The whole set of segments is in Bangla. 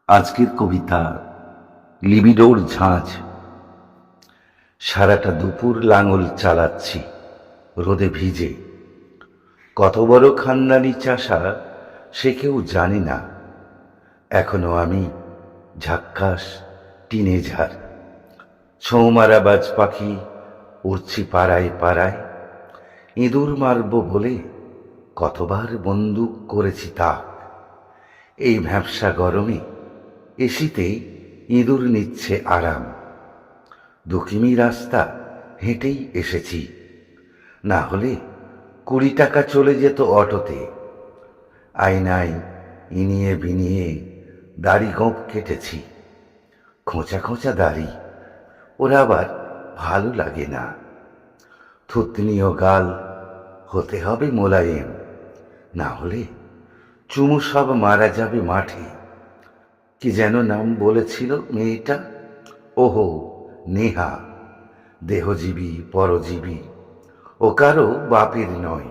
আজকের কবিতা লিবিডোর ঝাঁঝ। সারাটা দুপুর লাঙল চালাচ্ছি রোদে ভিজে, কত বড় খানদানি চাষা সে কেউ জানি না। এখনো আমি ঝাক্কাস টিনেজার, ছৌমারা বাজ পাখি উড়ছি পাড়ায় পাড়ায়। ইঁদুর মারব বলে কতবার বন্দুক করেছি তাক। এই ভ্যাপসা গরমে এসিতে ইঁদুর নিচ্ছে আরাম। 2 কিমি রাস্তা হেঁটেই এসেছি, না হলে 20 টাকা চলে যেত অটোতে। আয়নায় ইনিয়ে বিনিয়ে দাড়ি গোঁফ কেটেছি, খোঁচা খোঁচা দাড়ি, ওরা আবার ভালো লাগে না। থুতনি ও গাল হতে হবে মোলায়েম, না হলে চুমু সব মারা যাবে মাঠে। কি যেন নাম বলেছিল মেয়েটা? ওহো, নেহা। দেহজীবী পরজীবী, ও কারো বাপের নয়,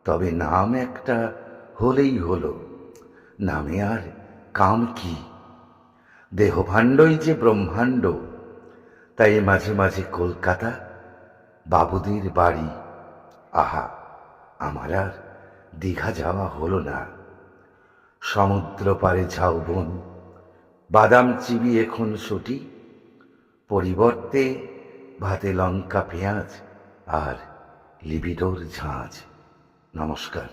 তবে নাম একটা হলেই হলো। নামে আর কাম কি? দেহভাণ্ডই যে ব্রহ্মাণ্ড। তাই মাঝে মাঝে কলকাতা, বাবুদের বাড়ি। আহা, আমার আর দীঘা যাওয়া হলো না। সমুদ্র পারে ঝাউবন, বাদাম চিবিয়ে খুনসুটি, পরিবর্তে ভাতে লঙ্কা পেঁয়াজ আর লিবিডোর ঝাঁঝ। নমস্কার।